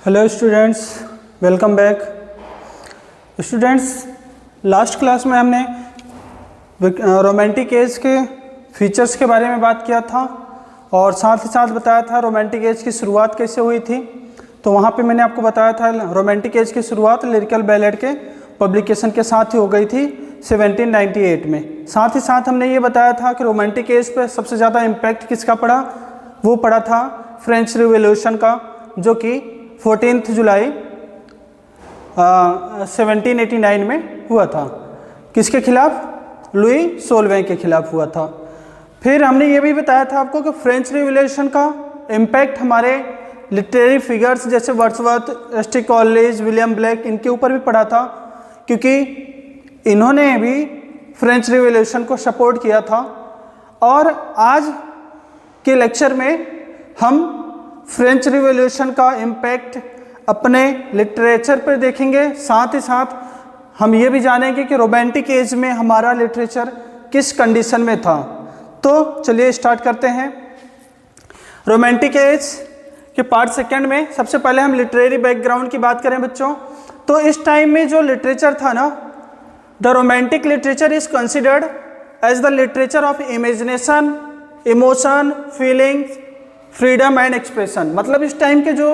Hello students, welcome back. Students, last class में हमने romantic as के फीचर्स के बारे में बात किया था और साथ ही साथ बताया था रोमांटिक एज की शुरुआत कैसे हुई थी। तो वहाँ पे मैंने आपको बताया था रोमांटिक एज की शुरुआत लिरिकल बैलेड के पब्लिकेशन के साथ ही हो गई थी 1798 में। साथ ही साथ हमने ये बताया था कि रोमांटिक एज पे सबसे ज़्यादा इम्पैक्ट किसका पड़ा, वो पड़ा था फ्रेंच रिवॉल्यूशन का, जो कि 14 जुलाई 1789 में हुआ था। किसके खिलाफ? लुई 16वें के खिलाफ हुआ था। फिर हमने ये भी बताया था आपको कि फ्रेंच रिवॉल्यूशन का इम्पैक्ट हमारे लिटरेरी फिगर्स जैसे Wordsworth, ST. Coleridge, William Blake, इनके ऊपर भी पड़ा था, क्योंकि इन्होंने भी फ्रेंच रिवॉल्यूशन को सपोर्ट किया था। और आज के लेक्चर में हम फ्रेंच रिवॉल्यूशन का इम्पैक्ट अपने लिटरेचर पर देखेंगे। साथ ही साथ हम ये भी जानेंगे कि रोमांटिक एज में हमारा लिटरेचर किस कंडीशन में था। तो चलिए स्टार्ट करते हैं। रोमांटिक एज के पार्ट सेकंड में सबसे पहले हम लिटरेरी बैकग्राउंड की बात करें बच्चों, तो इस टाइम में जो लिटरेचर था ना, the romantic literature is considered as the literature of imagination, emotion, feelings, freedom and expression. मतलब इस टाइम के जो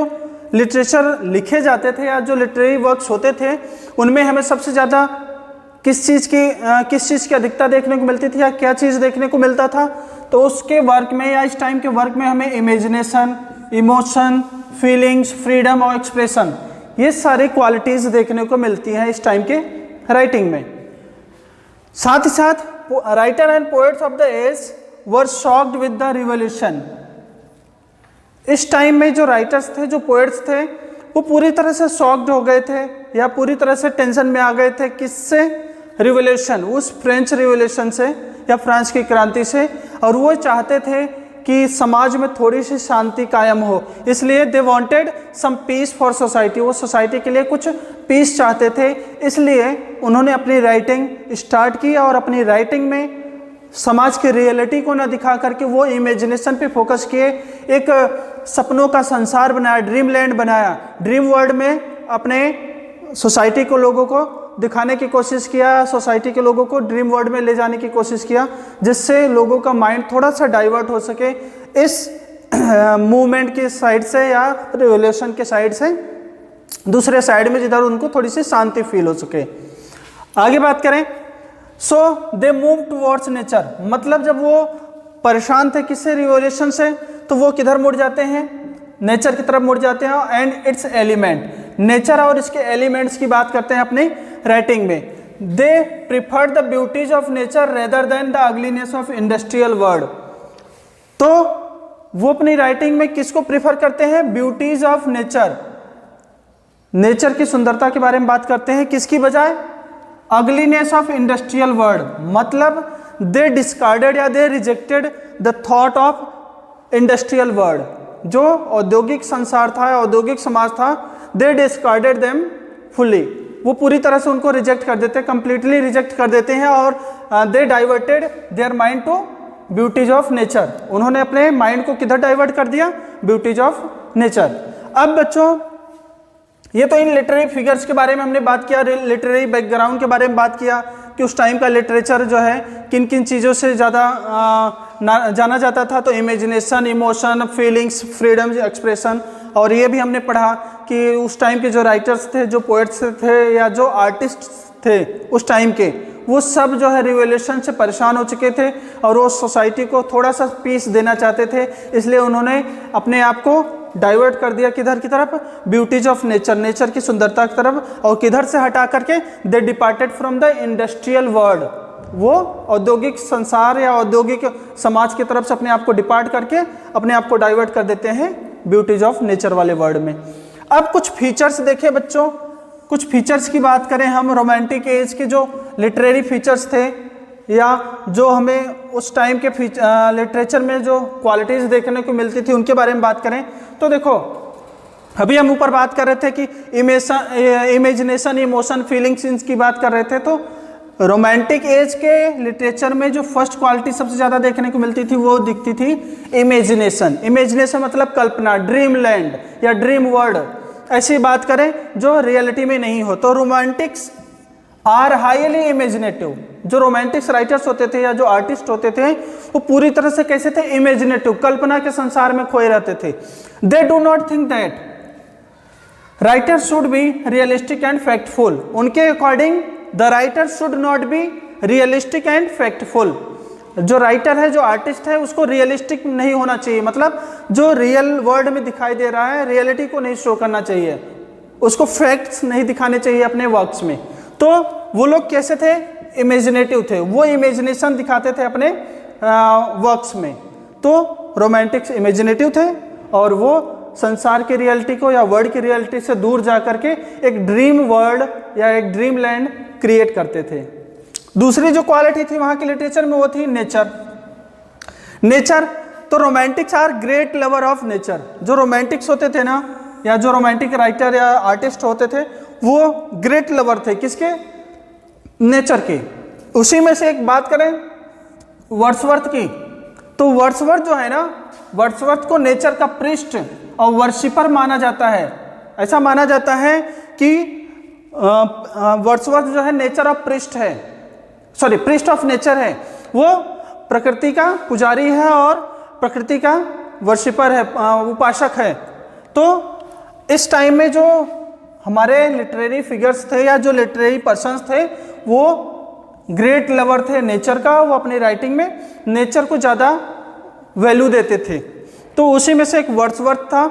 लिटरेचर लिखे जाते थे या जो लिटरेरी वर्क्स होते थे, उनमें हमें सबसे ज़्यादा किस चीज़ की अधिकता देखने को मिलती थी या क्या चीज़ देखने को मिलता था। तो उसके वर्क में या इस टाइम के वर्क में हमें इमेजिनेशन, इमोशन, फीलिंग्स, फ्रीडम और एक्सप्रेशन, ये सारी क्वालिटीज़ देखने को मिलती हैं इस टाइम के राइटिंग में। साथ ही साथ writer and poets of the age were shocked with the revolution. इस टाइम में जो राइटर्स थे, जो पोएट्स थे, वो पूरी तरह से शॉक्ड हो गए थे या पूरी तरह से टेंशन में आ गए थे। किससे? रिवॉल्यूशन, उस फ्रेंच रिवॉल्यूशन से या फ्रांस की क्रांति से। और वो चाहते थे कि समाज में थोड़ी सी शांति कायम हो, इसलिए they wanted some peace for society. वो सोसाइटी के लिए कुछ पीस चाहते थे, इसलिए उन्होंने अपनी राइटिंग स्टार्ट की और अपनी राइटिंग में समाज की रियलिटी को न दिखा करके वो इमेजिनेशन पे फोकस किए। एक सपनों का संसार बनाया, ड्रीम लैंड बनाया, ड्रीम वर्ल्ड में अपने सोसाइटी को, लोगों को दिखाने की कोशिश किया, सोसाइटी के लोगों को ड्रीम वर्ल्ड में ले जाने की कोशिश किया, जिससे लोगों का माइंड थोड़ा सा डाइवर्ट हो सके इस मूवमेंट की साइड से या रिवॉल्यूशन के साइड से दूसरे साइड में, जिधर उनको थोड़ी सी शांति फील हो सके। आगे बात करें, सो दे मूव टुवर्ड्स नेचर। मतलब जब वो परेशान थे किससे? रिवॉल्यूशन से, तो वो किधर मुड़ जाते हैं? नेचर की तरफ मुड़ जाते हैं एंड इट्स एलिमेंट। नेचर और इसके एलिमेंट्स की बात करते हैं अपनी राइटिंग में। They preferred the beauties of nature rather than the ugliness of industrial world. तो वो अपनी राइटिंग में किसको प्रिफर करते हैं? ब्यूटीज ऑफ नेचर, नेचर की सुंदरता के बारे में बात करते हैं। किसकी बजाय? Ugliness of industrial world. मतलब दे डिस्कार्डेड या they rejected the thought of industrial world. जो औद्योगिक संसार था, औद्योगिक समाज था, दे डिस्कार्डेड देम फुल्ली। वो पूरी तरह से उनको रिजेक्ट कर देते, कंप्लीटली रिजेक्ट कर देते हैं। और they diverted their mind to beauties of nature. उन्होंने अपने माइंड को किधर डाइवर्ट कर दिया? Beauties of nature. अब बच्चों, ये तो इन लिटरेरी फिगर्स के बारे में हमने बात किया, लिटरेरी बैकग्राउंड के बारे में बात किया कि उस टाइम का लिटरेचर जो है किन किन चीज़ों से ज़्यादा जाना जाता था। तो imagination, emotion, feelings, freedom, expression. और ये भी हमने पढ़ा कि उस टाइम के जो राइटर्स थे, जो पोएट्स थे या जो आर्टिस्ट थे उस टाइम के, वो सब जो है रिवॉल्यूशन से परेशान हो चुके थे और वो सोसाइटी को थोड़ा सा पीस देना चाहते थे। इसलिए उन्होंने अपने आप को डाइवर्ट कर दिया किधर की तरफ? ब्यूटीज ऑफ नेचर, नेचर की सुंदरता की तरफ। और किधर से हटा करके? They departed from the industrial world. वो औद्योगिक संसार या औद्योगिक समाज की तरफ से अपने आप को डिपार्ट करके अपने आप को डाइवर्ट कर देते हैं ब्यूटीज ऑफ नेचर वाले वर्ल्ड में। अब कुछ फीचर्स देखें बच्चों, कुछ फीचर्स की बात करें हम। रोमांटिक एज के जो लिटरेरी फीचर्स थे या जो हमें उस टाइम के लिटरेचर में जो क्वालिटीज़ देखने को मिलती थी, उनके बारे में बात करें तो देखो, अभी हम ऊपर बात कर रहे थे कि इमेजिनेशन, इमोशन, फीलिंग्स की बात कर रहे थे। तो रोमांटिक एज के लिटरेचर में जो फर्स्ट क्वालिटी सबसे ज़्यादा देखने को मिलती थी वो दिखती थी इमेजिनेशन। इमेजिनेशन मतलब कल्पना, ड्रीम लैंड या ड्रीम वर्ल्ड। ऐसी बात करें जो रियलिटी में नहीं हो, तो रोमांटिक्स आर हाईली इमेजिनेटिव। जो रोमांटिक्स राइटर्स होते थे या जो आर्टिस्ट होते थे वो पूरी तरह से कैसे थे, इमेजिनेटिव, कल्पना के संसार में खोए रहते थे। They do not think that writer should be realistic and factful. उनके according the writer should not be realistic and factful. जो राइटर है, जो आर्टिस्ट है, उसको रियलिस्टिक नहीं होना चाहिए, मतलब जो रियल वर्ल्ड में दिखाई दे रहा है रियलिटी को नहीं शो करना चाहिए, उसको फैक्ट्स नहीं दिखाने चाहिए अपने वर्क्स में। तो वो लोग कैसे थे, इमेजिनेटिव थे, वो इमेजिनेशन दिखाते थे अपने वर्क्स में। तो रोमांटिक्स इमेजिनेटिव थे और वो संसार की रियलिटी को या वर्ल्ड की रियलिटी से दूर जा करके एक ड्रीम वर्ल्ड या एक ड्रीम लैंड क्रिएट करते थे। दूसरी जो क्वालिटी थी वहाँ के लिटरेचर में वो थी नेचर। नेचर, तो romantics are great lover of nature. जो रोमांटिक्स होते थे ना, या जो रोमांटिक राइटर या आर्टिस्ट होते थे, वो ग्रेट लवर थे किसके, नेचर के। उसी में से एक बात करें वर्ड्सवर्थ की, तो वर्ड्सवर्थ जो है ना, वर्ड्सवर्थ को नेचर का प्रिस्ट और वर्शिपर माना जाता है। ऐसा माना जाता है कि वर्ड्सवर्थ जो है नेचर ऑफ प्रिस्ट है, सॉरी प्रिस्ट ऑफ नेचर है। वो प्रकृति का पुजारी है और प्रकृति का वर्शिपर है, उपासक है। तो इस टाइम में जो हमारे लिटरेरी फिगर्स थे या जो लिटरेरी पर्सन्स थे वो ग्रेट लवर थे नेचर का। वो अपनी राइटिंग में नेचर को ज़्यादा वैल्यू देते थे। तो उसी में से एक वर्ड्सवर्थ था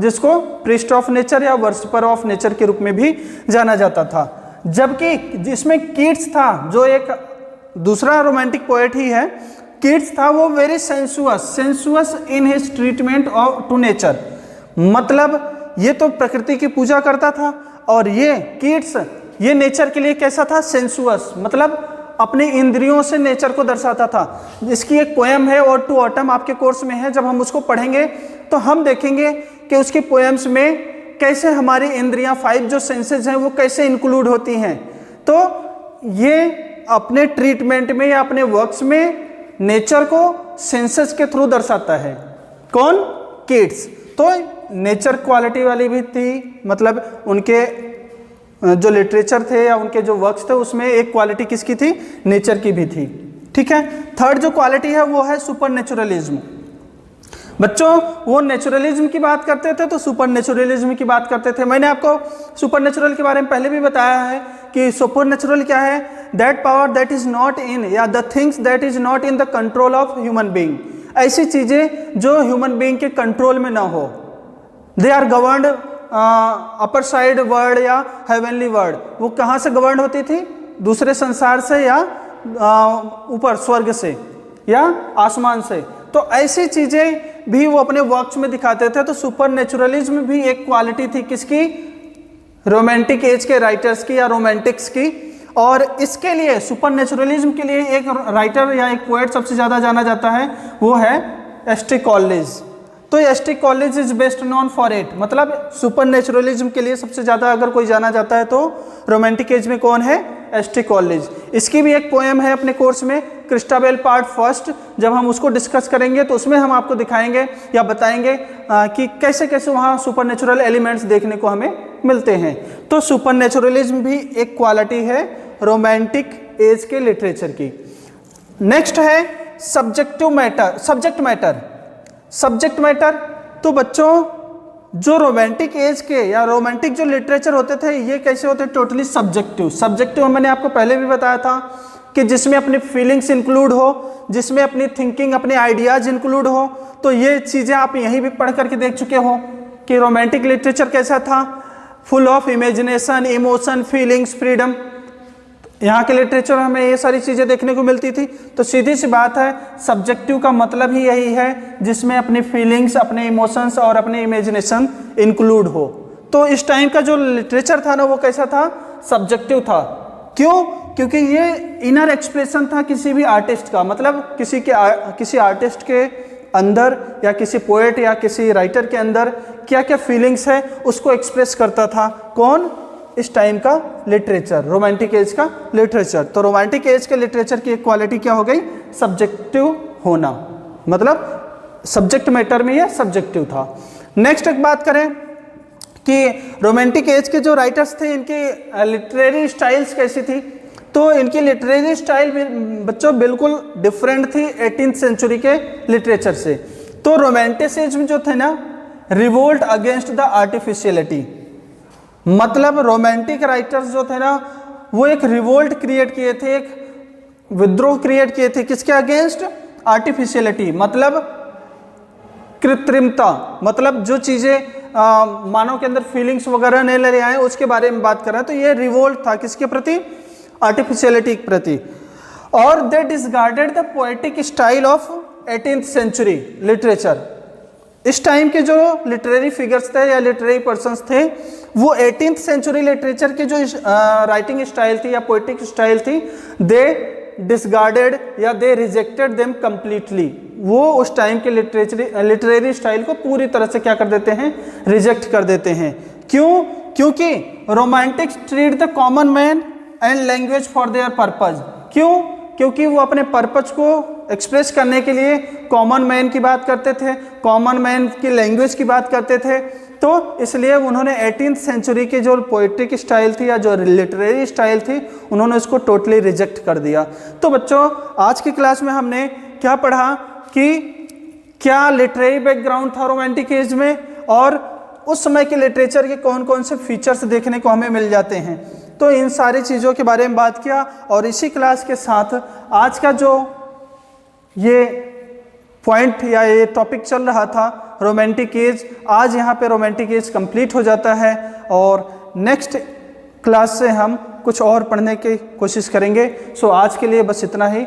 जिसको प्रिस्ट ऑफ नेचर या वर्शिपर ऑफ नेचर के रूप में भी जाना जाता था। जबकि जिसमें कीट्स था, जो एक दूसरा रोमांटिक पोएट ही है, कीट्स था, वो very sensuous in his treatment of to nature. मतलब ये तो प्रकृति की पूजा करता था और ये कीट्स ये नेचर के लिए कैसा था, सेंसुअस, मतलब अपने इंद्रियों से नेचर को दर्शाता था। इसकी एक पोएम है और टू ऑटम आपके कोर्स में है, जब हम उसको पढ़ेंगे तो हम देखेंगे कि उसकी पोएम्स में कैसे हमारी इंद्रियां, 5 जो सेंसेस हैं वो कैसे इंक्लूड होती हैं। तो ये अपने ट्रीटमेंट में या अपने वर्क्स में नेचर को सेंसेस के थ्रू दर्शाता है। कौन, कीट्स। तो नेचर क्वालिटी वाली भी थी, मतलब उनके जो लिटरेचर थे या उनके जो वर्क्स थे उसमें एक क्वालिटी किसकी थी, नेचर की भी थी। ठीक है। थर्ड जो क्वालिटी है वो है सुपर नेचुरलिज्म। बच्चों वो नेचुरलिज्म की बात करते थे तो सुपर नेचुरलिज्म की बात करते थे। मैंने आपको सुपर नेचुरल के बारे में पहले भी बताया है कि सुपर नेचुरल क्या है, that power that is not in या the things that is not in the control of human being. ऐसी चीजें जो ह्यूमन बीइंग के कंट्रोल में ना हो। They are governed upper side world या हेवनली वर्ल्ड। वो कहाँ से गवर्न होती थी, दूसरे संसार से या ऊपर स्वर्ग से या आसमान से। तो ऐसी चीजें भी वो अपने वर्क्स में दिखाते थे। तो सुपर नेचुरलिज्म भी एक क्वालिटी थी किसकी, रोमांटिक एज के राइटर्स की या रोमांटिक्स की। और इसके लिए सुपर नेचुरलिज्म के लिए एक राइटर या एक पोएट सबसे ज़्यादा जाना जाता है, वो है एस.टी. कॉलेज। तो ST. College is best known for it, मतलब सुपर नेचुरलिज्म के लिए सबसे ज़्यादा अगर कोई जाना जाता है तो रोमांटिक एज में कौन है, एस.टी. कॉलेज। इसकी भी एक पोएम है अपने कोर्स में, क्रिस्टाबेल पार्ट फर्स्ट। जब हम उसको डिस्कस करेंगे तो उसमें हम आपको दिखाएंगे या बताएंगे कि कैसे कैसे वहाँ सुपर नेचुरल एलिमेंट्स देखने को हमें मिलते हैं। तो सुपर नेचुरलिज्म भी एक क्वालिटी है रोमांटिक एज के लिटरेचर की। नेक्स्ट है सब्जेक्टिव मैटर, सब्जेक्ट मैटर। तो बच्चों जो रोमांटिक एज के या रोमांटिक जो लिटरेचर होते थे ये कैसे होते, टोटली सब्जेक्टिव मैंने आपको पहले भी बताया था कि जिसमें अपनी फीलिंग्स इंक्लूड हो, जिसमें अपनी थिंकिंग, अपने आइडियाज इंक्लूड हो। तो ये चीज़ें आप यहीं भी पढ़ करके देख चुके हो कि रोमांटिक लिटरेचर कैसा था, full of imagination, emotion, feelings, freedom. यहाँ के लिटरेचर हमें ये सारी चीज़ें देखने को मिलती थी। तो सीधी सी बात है, सब्जेक्टिव का मतलब ही यही है जिसमें अपनी फीलिंग्स, अपने इमोशंस और अपने इमेजिनेशन इंक्लूड हो। तो इस टाइम का जो लिटरेचर था ना वो कैसा था, सब्जेक्टिव था। क्यों? क्योंकि ये इनर एक्सप्रेशन था किसी भी आर्टिस्ट का, मतलब किसी आर्टिस्ट के अंदर या किसी पोएट या किसी राइटर के अंदर क्या क्या फीलिंग्स है उसको एक्सप्रेस करता था। कौन? इस टाइम का लिटरेचर, रोमांटिक एज का लिटरेचर। तो रोमांटिक एज के लिटरेचर की एक क्वालिटी क्या हो गई, सब्जेक्टिव होना, मतलब सब्जेक्ट मैटर में यह सब्जेक्टिव था। नेक्स्ट एक बात करें कि रोमांटिक एज के जो राइटर्स थे इनकी लिटरेरी स्टाइल्स कैसी थी, तो इनकी लिटरेरी स्टाइल बच्चों बिल्कुल डिफरेंट थी 18th सेंचुरी के लिटरेचर से। तो रोमांटिसिज्म जो थे ना, रिवोल्ट अगेंस्ट द आर्टिफिशियलिटी, मतलब रोमांटिक राइटर्स जो थे ना वो एक रिवोल्ट क्रिएट किए थे, एक विद्रोह क्रिएट किए थे किसके अगेंस्ट, आर्टिफिशियलिटी मतलब कृत्रिमता, मतलब जो चीजें मानव के अंदर फीलिंग्स वगैरह नहीं ले आए उसके बारे में बात कर रहे हैं। तो ये रिवोल्ट था किसके प्रति, आर्टिफिशियलिटी के प्रति। और they disregarded the poetic style of 18th century literature. इस टाइम के जो लिटरेरी फिगर्स थे या लिटरेरी पर्सन्स थे वो 18th सेंचुरी लिटरेचर के जो राइटिंग स्टाइल थी या पोएटिक स्टाइल थी, दे डिसगार्डेड या दे रिजेक्टेड देम कंप्लीटली। वो उस टाइम के लिटरेरी स्टाइल को पूरी तरह से क्या कर देते हैं, रिजेक्ट कर देते हैं। क्यों? क्योंकि Romantics treat the common man and language for their purpose. क्यों? क्योंकि वो अपने पर्पज को एक्सप्रेस करने के लिए कॉमन मैन की बात करते थे, कॉमन मैन की लैंग्वेज की बात करते थे। तो इसलिए उन्होंने 18th सेंचुरी की जो पोइट्रिक स्टाइल थी या जो लिटरेरी स्टाइल थी उन्होंने उसको टोटली रिजेक्ट कर दिया। तो बच्चों आज की क्लास में हमने क्या पढ़ा कि क्या लिटरेरी बैकग्राउंड था रोमांटिक एज में, और उस समय के लिटरेचर के कौन कौन से फीचर्स देखने को हमें मिल जाते हैं। तो इन सारी चीज़ों के बारे में बात किया, और इसी क्लास के साथ आज का जो ये पॉइंट या ये टॉपिक चल रहा था रोमांटिक एज, आज यहाँ पे रोमांटिक एज कंप्लीट हो जाता है। और नेक्स्ट क्लास से हम कुछ और पढ़ने की कोशिश करेंगे। सो आज के लिए बस इतना ही।